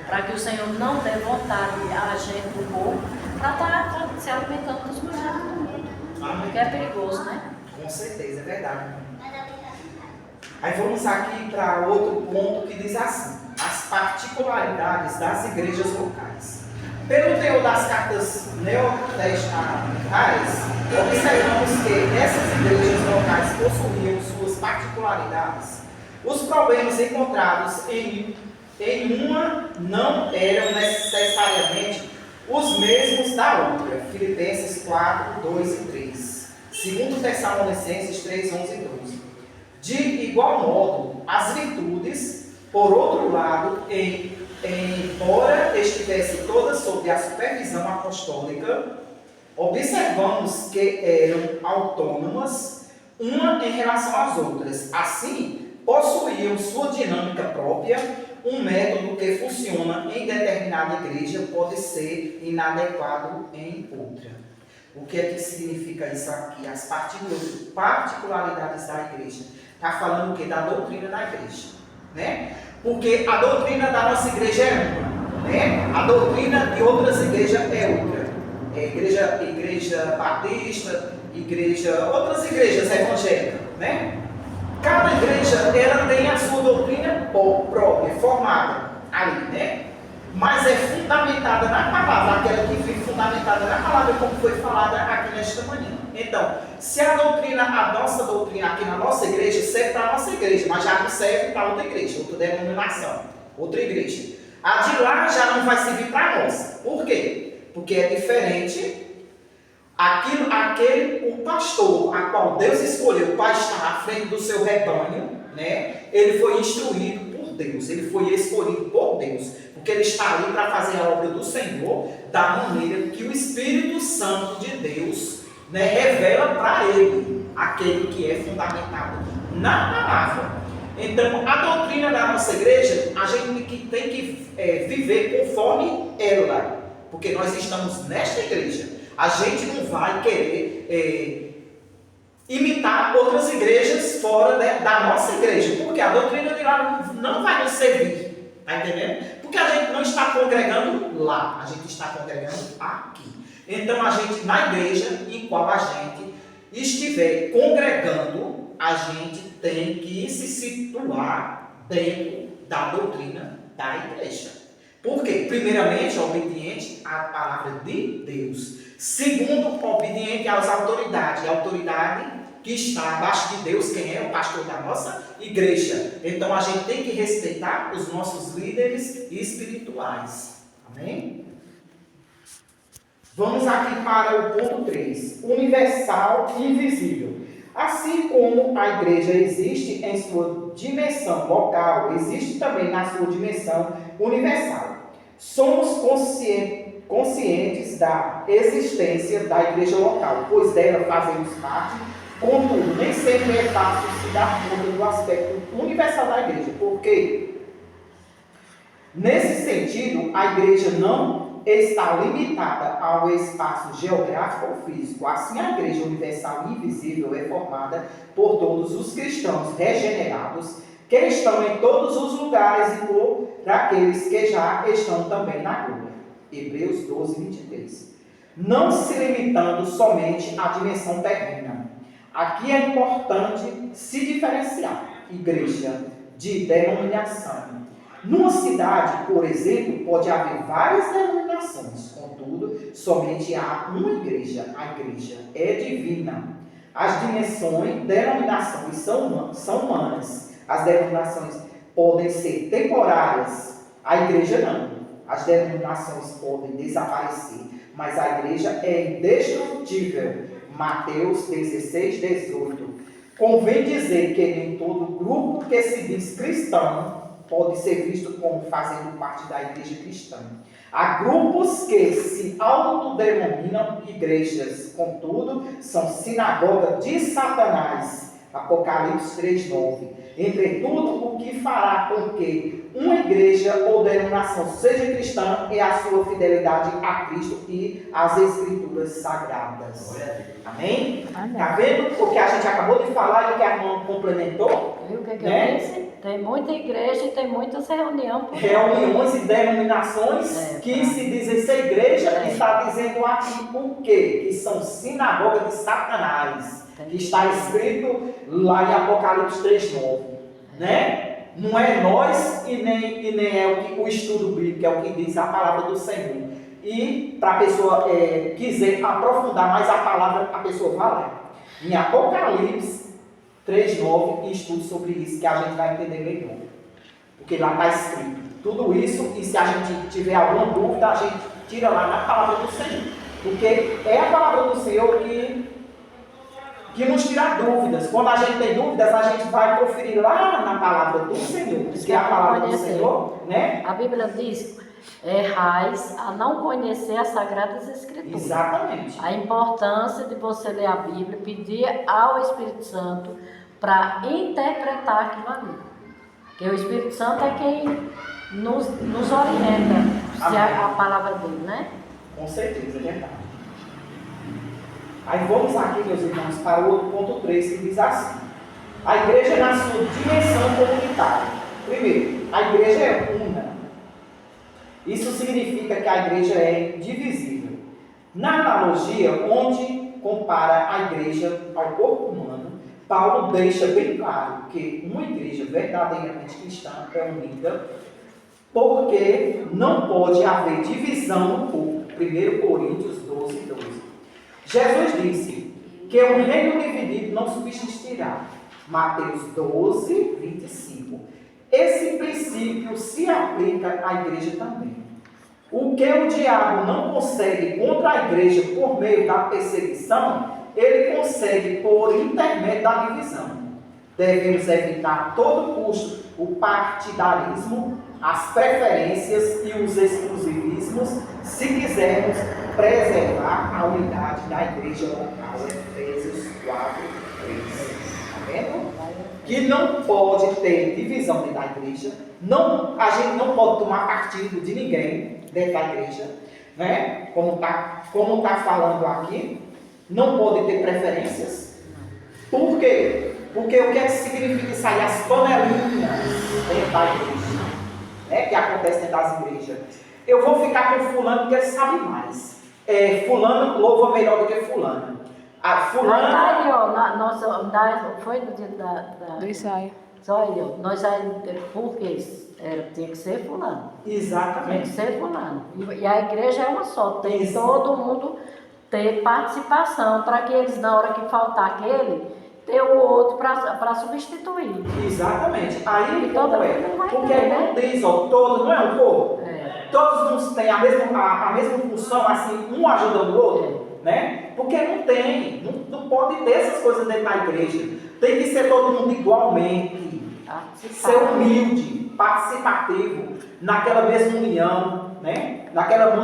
Speaker 2: para que o Senhor não dê vontade a gente do povo para estar se alimentando dos manjares do mundo. Porque é perigoso, né?
Speaker 1: Com certeza, é verdade. Aí vamos aqui para outro ponto que diz assim: as particularidades das igrejas locais. Pelo teor das cartas neotestamentais, observamos que essas igrejas locais possuíam suas particularidades. Os problemas encontrados em uma não eram necessariamente os mesmos da outra. Filipenses 4, 2 e 3. 2 Tessalonicenses 3, 11 e 12. De igual modo, as virtudes, por outro lado, embora estivessem todas sob a supervisão apostólica, observamos que eram autônomas uma em relação às outras. Assim, possuíam sua dinâmica própria, um método que funciona em determinada igreja pode ser inadequado em outra. O que é que significa isso aqui? As particularidades da igreja. Está falando o quê? Da doutrina da igreja. Né? Porque a doutrina da nossa igreja é uma. Né? A doutrina de outras igrejas é outra. Igreja batista, outras igrejas evangélicas. Né? Cada igreja ela tem a sua doutrina própria, formada ali, né? Mas é fundamentada na palavra, aquela que fica fundamentada na palavra, como foi falada aqui nesta manhã. Então, se a nossa doutrina aqui na nossa igreja serve para a nossa igreja, mas já não serve para outra igreja, outra denominação, outra igreja. A de lá já não vai servir para a nossa. Por quê? Porque é diferente. O pastor a qual Deus escolheu para estar à frente do seu rebanho, né? Ele foi instruído por Deus, ele foi escolhido por Deus, porque ele está ali para fazer a obra do Senhor da maneira que o Espírito Santo de Deus, né, revela para ele, aquele que é fundamentado na palavra. Então, a doutrina da nossa igreja, a gente tem que viver conforme ela, porque nós estamos nesta igreja. A gente não vai querer imitar outras igrejas fora da nossa igreja, porque a doutrina de lá não vai nos servir, está entendendo? Porque a gente não está congregando lá, a gente está congregando aqui. Então, a gente, na igreja em qual a gente estiver congregando, a gente tem que se situar dentro da doutrina da igreja. Por quê? Primeiramente, obediente à palavra de Deus. Segundo, obediente às autoridades. A autoridade que está abaixo de Deus, quem é o pastor da nossa igreja. Então, a gente tem que respeitar os nossos líderes espirituais. Amém? Vamos aqui para o ponto 3. Universal e invisível. Assim como a igreja existe em sua dimensão local, existe também na sua dimensão universal. Somos conscientes da existência da igreja local, pois dela fazemos parte, contudo, nem sempre é fácil se dar conta do aspecto universal da igreja, porque, nesse sentido, a igreja não está limitada ao espaço geográfico ou físico. Assim, a igreja universal e invisível é formada por todos os cristãos regenerados que estão em todos os lugares e por aqueles que já estão também na glória. Hebreus 12, 23. Não se limitando somente à dimensão terrena. Aqui é importante se diferenciar igreja de denominação. Numa cidade, por exemplo, pode haver várias denominações, contudo, somente há uma igreja. A igreja é divina. As denominações são humanas. As denominações podem ser temporárias. A igreja não. As denominações podem desaparecer, mas a igreja é indestrutível. Mateus 16, 18. Convém dizer que nem todo grupo que se diz cristão pode ser visto como fazendo parte da igreja cristã. Há grupos que se autodenominam igrejas, contudo, são sinagoga de Satanás. Apocalipse 3:9. Entretudo, o que fará com que uma igreja ou denominação seja cristã é a sua fidelidade a Cristo e às Escrituras Sagradas. Amém? Está vendo o que a gente acabou de falar e o que a irmã complementou?
Speaker 2: Viu o que
Speaker 1: Né?
Speaker 2: eu disse? Tem muita igreja e tem muitas reuniões.
Speaker 1: Reuniões e denominações que se dizem ser igreja, está dizendo aqui o quê? Que são sinagoga de Satanás. Que está escrito lá em Apocalipse 3:9. Né? Não é nós e nem é o estudo bíblico, é o que diz a palavra do Senhor. E para a pessoa quiser aprofundar mais a palavra, a pessoa vai lá. Em Apocalipse 3:9, estudo sobre isso, que a gente vai entender melhor. Porque lá está escrito tudo isso, e se a gente tiver alguma dúvida, a gente tira lá na palavra do Senhor. Porque é a palavra do Senhor que nos tira dúvidas. Quando a gente tem dúvidas, a gente vai proferir lá na palavra do Senhor. Porque é a palavra do Senhor, né?
Speaker 2: A Bíblia diz: errais a não conhecer as Sagradas Escrituras.
Speaker 1: Exatamente.
Speaker 2: A importância de você ler a Bíblia, pedir ao Espírito Santo para interpretar aquilo ali. Porque o Espírito Santo é quem nos orienta, se é a palavra dele, né?
Speaker 1: Com certeza, é verdade. Aí vamos aqui, meus irmãos, para o outro ponto 3, que diz assim: a igreja na sua dimensão comunitária. Primeiro, a igreja é una. Isso significa que a igreja é divisível. Na analogia, onde compara a igreja ao corpo humano, Paulo deixa bem claro que uma igreja verdadeiramente cristã é unida, porque não pode haver divisão no corpo. 1 Coríntios 12, 12. Jesus disse que um reino dividido não subsistirá. Mateus 12, 25. Esse princípio se aplica à igreja também. O que o diabo não consegue contra a igreja por meio da perseguição, ele consegue por intermédio da divisão. Devemos evitar a todo custo o partidarismo, as preferências e os exclusivismos, se quisermos preservar a unidade da igreja local. Efésios 4, 3. Está vendo? Que não pode ter divisão dentro da igreja, a gente não pode tomar partido de ninguém dentro da igreja, né? Como tá falando aqui, não pode ter preferências. Por quê? Porque o que é que significa isso aí? As panelinhas dentro da igreja, né? Que acontece dentro das igrejas. Eu vou ficar com fulano porque ele sabe mais. Fulano louva melhor do que fulano. A fulana...
Speaker 2: Tá aí, ó, foi no dia
Speaker 3: do ensaio.
Speaker 2: Só aí, ó, nós aí, porque tinha que ser fulano.
Speaker 1: Exatamente.
Speaker 2: Tem que ser fulano. E a igreja é uma só, tem
Speaker 1: Isso.
Speaker 2: todo mundo ter participação, para que eles, na hora que faltar aquele, ter o outro para substituir.
Speaker 1: Exatamente. Aí,
Speaker 2: Todo
Speaker 1: como é?
Speaker 2: mundo vai
Speaker 1: Porque
Speaker 2: ter,
Speaker 1: aí
Speaker 2: né?
Speaker 1: não diz, ó, todos, não é um povo?
Speaker 2: É.
Speaker 1: Todos têm a mesma função, assim, um ajudando o outro, né? Porque não pode ter essas coisas dentro da igreja. Tem que ser todo mundo igualmente, ser humilde, participativo, naquela mesma união, né? Naquela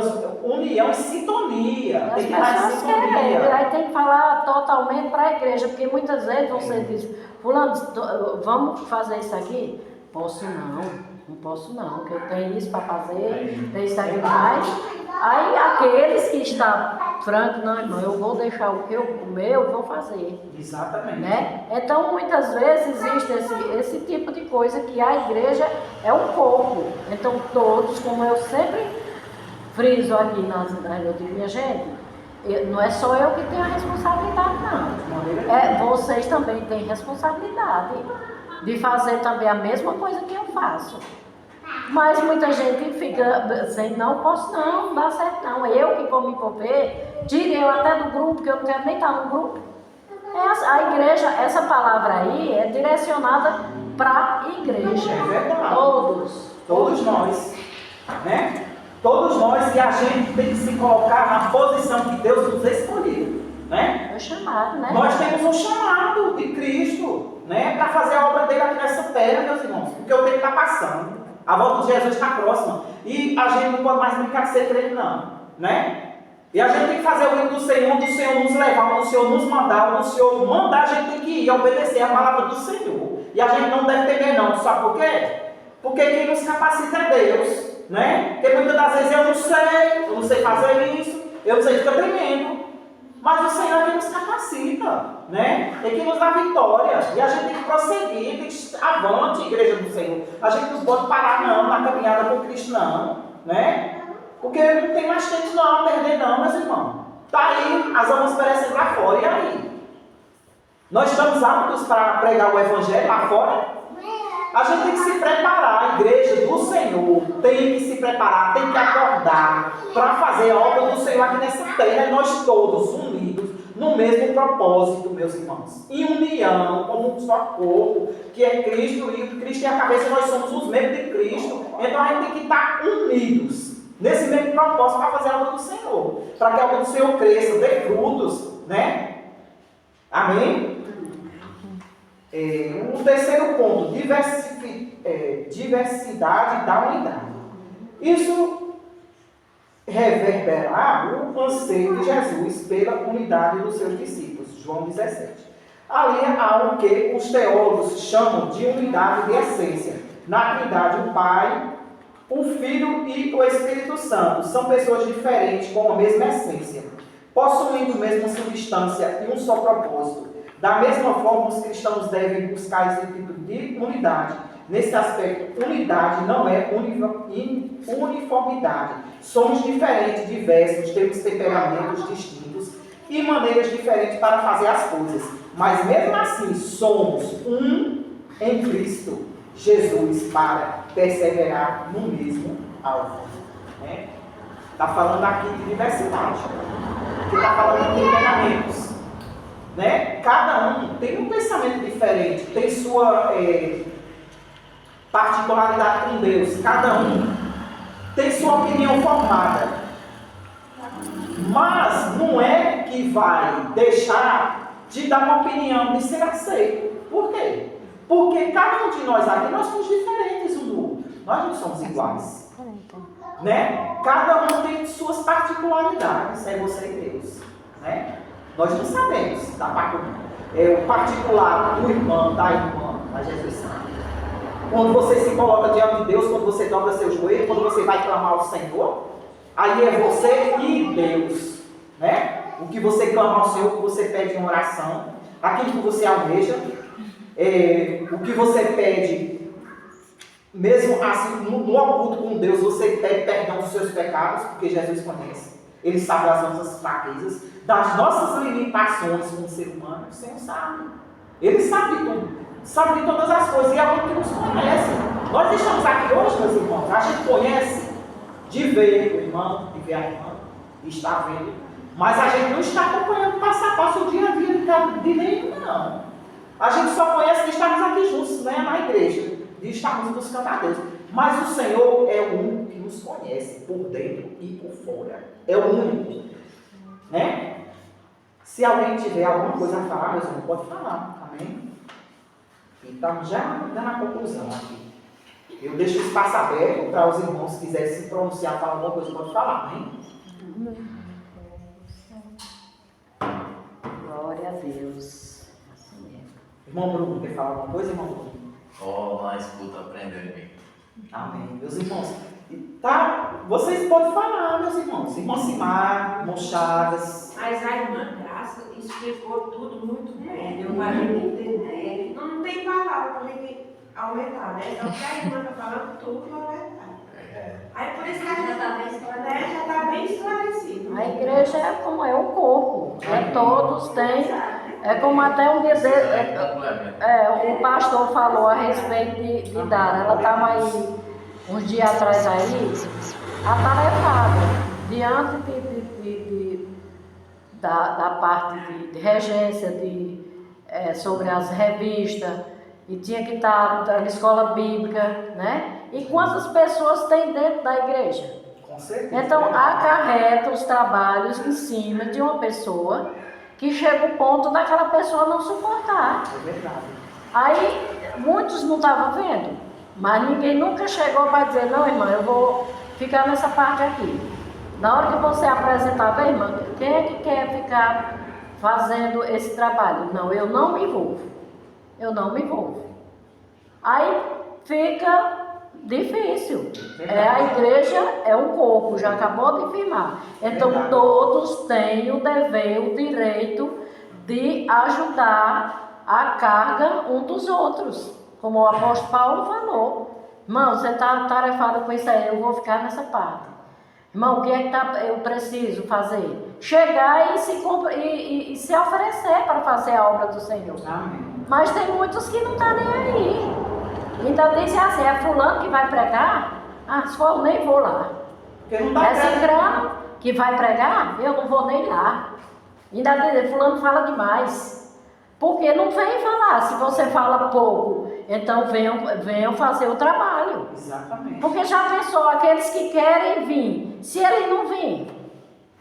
Speaker 1: união e sintonia.
Speaker 2: As
Speaker 1: Tem que estar em
Speaker 2: pessoas querem,
Speaker 1: sintonia.
Speaker 2: aí tem que falar totalmente para a igreja, porque muitas vezes você diz, fulano, vamos fazer isso aqui? Posso não posso não, que eu tenho isso para fazer, tenho isso aqui mais. Aí aqueles que estão francos, não, irmão, eu vou deixar o meu, eu vou fazer.
Speaker 1: Exatamente.
Speaker 2: Né? Então, muitas vezes existe esse tipo de coisa, que a igreja é um corpo. Então, todos, como eu sempre friso aqui eu digo, minha gente, não é só eu que tenho a responsabilidade, não. Vocês também têm responsabilidade de fazer também a mesma coisa que eu faço. Mas muita gente fica assim, não posso não dá certo não. Eu que vou me envolver, tire eu até do grupo, que eu não quero nem estar no grupo. A igreja, essa palavra aí é direcionada para a igreja.
Speaker 1: É verdade.
Speaker 2: Todos
Speaker 1: nós, né? Todos nós, e a gente tem que se colocar na posição que Deus nos escolheu, né?
Speaker 2: É chamado, né?
Speaker 1: Nós temos um chamado de Cristo, né? Para fazer a obra dele aqui nessa terra, meus irmãos, porque o tempo está passando. A volta de Jesus está próxima. E a gente não pode mais brincar de ser crente, não, né? E a gente tem que fazer o hino do Senhor nos levar, o Senhor nos mandar, o Senhor mandar, a gente tem que ir obedecer a palavra do Senhor. E a gente não deve temer, não. Sabe por quê? Porque quem nos capacita é Deus, né? Porque muitas das vezes eu não sei fazer isso, eu não sei ficar tremendo. Mas o Senhor é quem nos capacita, né? É quem nos dá vitória. E a gente tem que prosseguir, tem que avante, igreja do Senhor. A gente não pode parar, não, na caminhada com Cristo, não, né? Porque não tem mais tempo, não, a perder, não, meus irmãos. Está aí, as almas perecem lá fora, e aí? Nós estamos aptos para pregar o Evangelho lá fora? A gente tem que se preparar, a igreja do Senhor tem que se preparar, tem que acordar para fazer a obra do Senhor aqui nessa terra, nós todos unidos no mesmo propósito, meus irmãos, em união, como um só corpo, que é Cristo, e Cristo é a cabeça, nós somos os membros de Cristo, então a gente tem que estar unidos nesse mesmo propósito para fazer a obra do Senhor, para que a obra do Senhor cresça, dê frutos, né? Amém? Um terceiro ponto, diversidade da unidade. Isso reverberará o anseio de Jesus pela unidade dos seus discípulos, João 17. Ali há o que os teólogos chamam de unidade de essência, na Trindade, o Pai, o Filho e o Espírito Santo. São pessoas diferentes com a mesma essência, possuindo a mesma substância e um só propósito. Da mesma forma, os cristãos devem buscar esse tipo de unidade. Nesse aspecto, unidade não é uniformidade. Somos diferentes, diversos, temos temperamentos distintos e maneiras diferentes para fazer as coisas. Mas mesmo assim, somos um em Cristo Jesus para perseverar no mesmo alvo. Está falando aqui de diversidade. Porque está falando de temperamentos. Cada um tem um pensamento diferente, tem sua particularidade com Deus. Cada um tem sua opinião formada. Mas não é que vai deixar de dar uma opinião de ser aceito. Por quê? Porque cada um de nós aqui, nós somos diferentes um do outro. Nós não somos iguais. Cada um tem suas particularidades. É você e Deus. Nós não sabemos o particular do irmão, da irmã, mas Jesus sabe. Quando você se coloca diante de Deus, quando você dobra seu joelho, quando você vai clamar ao Senhor, aí é você e Deus. O que você clama ao Senhor, o que você pede em oração, aquilo que você almeja, o que você pede, mesmo assim, no oculto com Deus, você pede perdão dos seus pecados, porque Jesus conhece. Ele sabe das nossas fraquezas, das nossas limitações como ser humano. O Senhor sabe. Ele sabe de tudo. Sabe de todas as coisas. E é alguém que nos conhece. Nós estamos aqui hoje, meus irmãos. A gente conhece de ver o irmão, de ver a irmã, de estar vendo. Mas a gente não está acompanhando passo a passo o dia a dia de nenhum, não. A gente só conhece de estarmos aqui juntos, na igreja. De estarmos buscando a Deus. Mas o Senhor é o único que nos conhece, por dentro e por fora. É o único. Se alguém tiver alguma coisa a falar, meus irmãos, pode falar. Amém? E estamos já dando a conclusão aqui. Eu deixo o espaço aberto para os irmãos que quiserem se pronunciar, falar alguma coisa, pode falar. Amém?
Speaker 2: Glória a Deus.
Speaker 1: Irmão Bruno, quer falar alguma coisa, irmão Bruno?
Speaker 3: Na escuta, aprendendo.
Speaker 1: Amém. Meus irmãos, vocês podem falar, meus irmãos. Irmão Simar, irmão Chagas.
Speaker 4: Mas a irmã Graça explicou tudo muito bem, deu para a gente entender. Não tem palavra para a gente aumentar, Então, que a irmã está falando tudo é verdade. Aí por isso que a gente já está bem esclarecido.
Speaker 2: A igreja é como é o corpo. Todos têm. É como até um dia o pastor falou a respeito de Dara. Ela estava aí uns dias atrás aí, atarefada, diante da parte de regência sobre as revistas, e tinha que estar na escola bíblica, E quantas pessoas tem dentro da igreja?
Speaker 1: Com certeza.
Speaker 2: Então, acarreta os trabalhos em cima de uma pessoa que chega o ponto daquela pessoa não suportar.
Speaker 1: É verdade.
Speaker 2: Aí, muitos não estavam vendo, mas ninguém nunca chegou para dizer, não, irmã, eu vou ficar nessa parte aqui. Na hora que você apresentava, irmã, quem é que quer ficar fazendo esse trabalho? Não, eu não me envolvo. Eu não me envolvo. Aí fica difícil. A igreja é um corpo, já acabou de afirmar. Então todos têm o dever, o direito de ajudar a carga um dos outros. Como o apóstolo Paulo falou. Irmão, você está tarefado com isso aí, eu vou ficar nessa parte. Irmão, o que é que eu preciso fazer? Chegar e se oferecer para fazer a obra do Senhor.
Speaker 1: Amém.
Speaker 2: Mas tem muitos que não estão nem aí. Ainda dizem assim, é fulano que vai pregar? Se for, eu nem vou lá. É cicrano que vai pregar? Eu não vou nem lá. Ainda dizem, fulano fala demais. Porque não vem falar. Se você fala pouco, então venham fazer o trabalho.
Speaker 1: Exatamente.
Speaker 2: Porque já pensou, aqueles que querem vir, se eles não virem,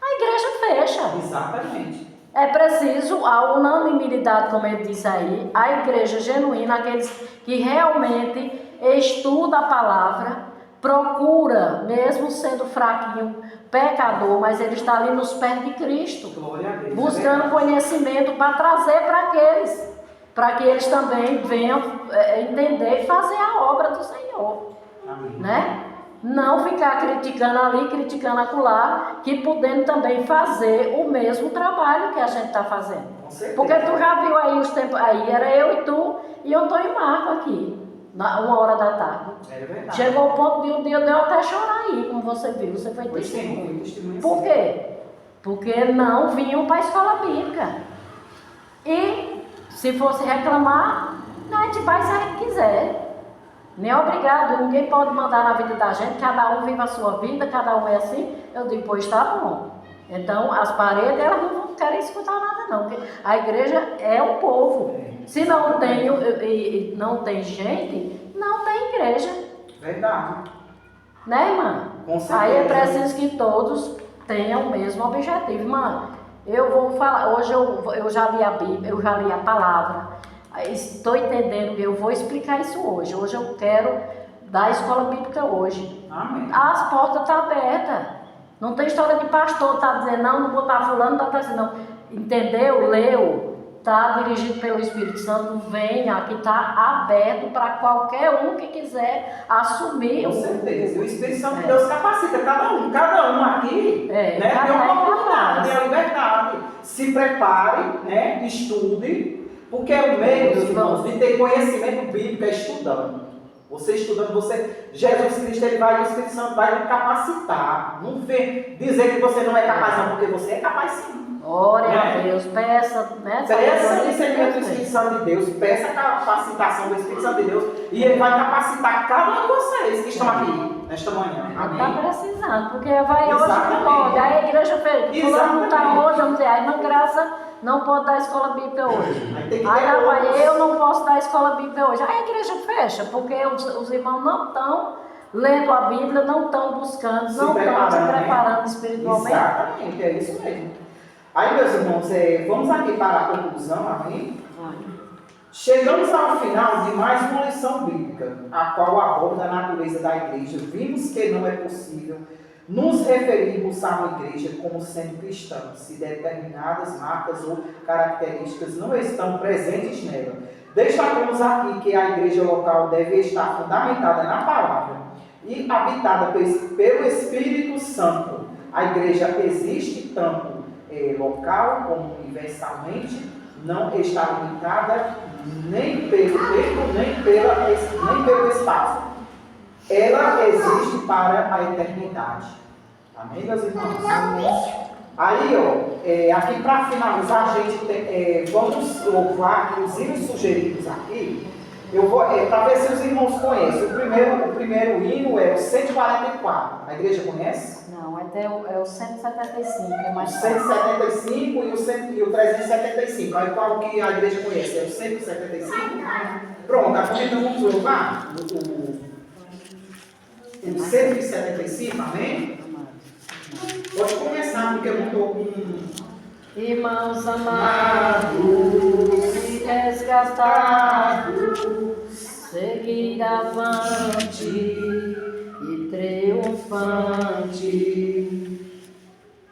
Speaker 2: a igreja fecha.
Speaker 1: Exatamente.
Speaker 2: É preciso a unanimidade, como ele disse aí, a igreja genuína, aqueles que realmente estudam a palavra, procura, mesmo sendo fraquinho, pecador, mas ele está ali nos pés de Cristo,
Speaker 1: Glória a Deus.
Speaker 2: buscando conhecimento para trazer para para que eles também venham entender e fazer a obra do Senhor,
Speaker 1: Amém.
Speaker 2: né? Não ficar criticando ali, criticando acolá, que podendo também fazer o mesmo trabalho que a gente está fazendo.
Speaker 1: Com certeza.
Speaker 2: Porque tu já viu aí os tempos, aí era eu e tu, e eu estou em Marco aqui, na 1h da tarde.
Speaker 1: É verdade.
Speaker 2: Chegou o ponto de um dia eu até chorar aí, como você viu, você foi
Speaker 1: Pois sim,
Speaker 2: testemunha.
Speaker 1: foi testemunha.
Speaker 2: Por quê? Porque não vinham para a escola bíblica. E se fosse reclamar, a gente vai se a gente quiser. Nem é obrigado, ninguém pode mandar na vida da gente, cada um vive a sua vida, cada um é assim. Eu digo, pois está bom. Então, as paredes, elas não querem escutar nada não, porque a igreja é o povo. Se não tem, não tem gente, não tem igreja.
Speaker 1: Verdade.
Speaker 2: Né, irmã?
Speaker 1: Com certeza.
Speaker 2: Aí é preciso que todos tenham o mesmo objetivo. Irmã, eu vou falar, hoje eu já li a Bíblia, eu já li a palavra. Estou entendendo, eu vou explicar isso hoje. Hoje eu quero dar a escola bíblica hoje.
Speaker 1: Amém.
Speaker 2: As portas estão abertas. Não tem história de pastor, tá dizendo não botar fulano, tá dizendo não. Entendeu? Leu. Está dirigido pelo Espírito Santo, venha, que está aberto para qualquer um que quiser assumir.
Speaker 1: Com certeza. O Espírito Santo de Deus capacita cada um aqui, né, tem uma oportunidade, tem a liberdade. Se prepare, né, estude, porque é o meio, meus irmãos, de ter conhecimento bíblico é estudando. Você estudando, Jesus Cristo, ele vai, o Espírito Santo vai lhe capacitar. Não vem dizer que você não é capaz, não, porque você é capaz sim.
Speaker 2: Ore a Deus, peça, né?
Speaker 1: Peça o discernimento do Espírito Santo de Deus, peça a capacitação do Espírito Santo de Deus, e ele vai capacitar cada um de vocês que estão aqui nesta manhã.
Speaker 2: Está precisando, porque vai hoje
Speaker 1: Exatamente.
Speaker 2: que pode. Aí a igreja fez, fulano não está
Speaker 1: Exatamente.
Speaker 2: hoje, vamos dizer, a irmã Graça não pode dar escola bíblica hoje.
Speaker 1: Aí tem que
Speaker 2: Aí
Speaker 1: ter
Speaker 2: ela vai,
Speaker 1: outros.
Speaker 2: eu não posso dar escola bíblica hoje. Aí a igreja fecha, porque os irmãos não estão lendo a Bíblia, não estão buscando, não estão se preparando espiritualmente.
Speaker 1: Exatamente, é isso mesmo. Aí, meus irmãos, vamos aqui para a conclusão, amém? Chegamos ao final de mais uma lição bíblica, a qual aborda a natureza da igreja. Vimos que não é possível nos referirmos a uma igreja como sendo cristãos, se determinadas marcas ou características não estão presentes nela. Destacamos aqui que a igreja local deve estar fundamentada na palavra e habitada pelo Espírito Santo. A igreja existe tanto local como universalmente, não está limitada nem pelo tempo, nem pelo espaço. Ela existe para a eternidade. Amém, meus irmãos? Amém. Aí, aqui para finalizar, a gente vamos louvar aqui os hinos sugeridos aqui. Eu vou, para ver se os irmãos conhecem. O primeiro hino é o 144. A igreja conhece?
Speaker 2: Não, até o 175, é
Speaker 1: O
Speaker 2: mais
Speaker 1: 175 e o 375. Aí qual que a igreja conhece? É o 175? Pronto, agora então vamos louvar o 175, amém? Pode começar, porque eu não estou com...
Speaker 2: Irmãos amados e resgatados, seguir avante e triunfante.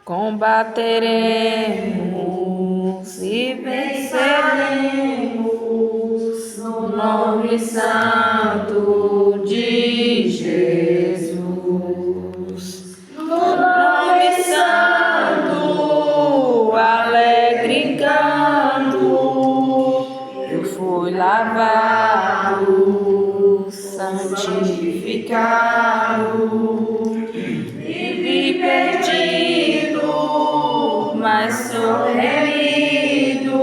Speaker 5: Combateremos e venceremos no nome santo de Jesus. No nome santo, alegre canto, eu fui lavado, santificado, vivi perdido, mas sou remido,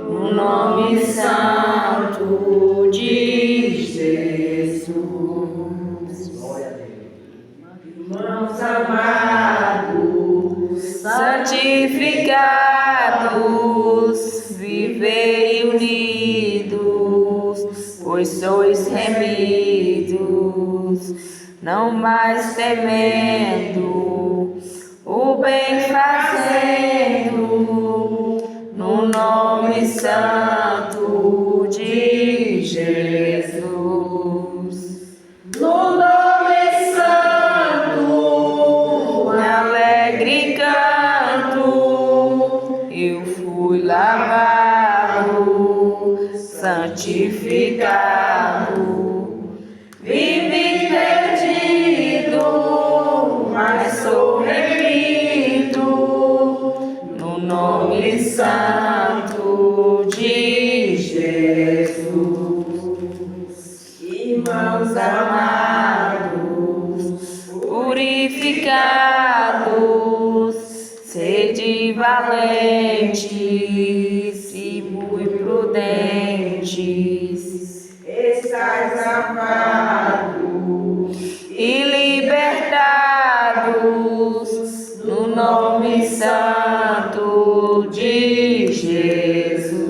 Speaker 5: no nome santo de Jesus. Irmãos amados, santificados, vivei unidos, pois sois remidos, não mais temendo, o bem fazendo, no nome santo de Jesus. No nome santo, alegre canto, eu fui lavado, santificado. Vive perdido, mas sou remido, no nome santo de Jesus. Irmãos amados, purificados, sede valentes e muito prudentes, estais amados e libertados no nome santo de Jesus.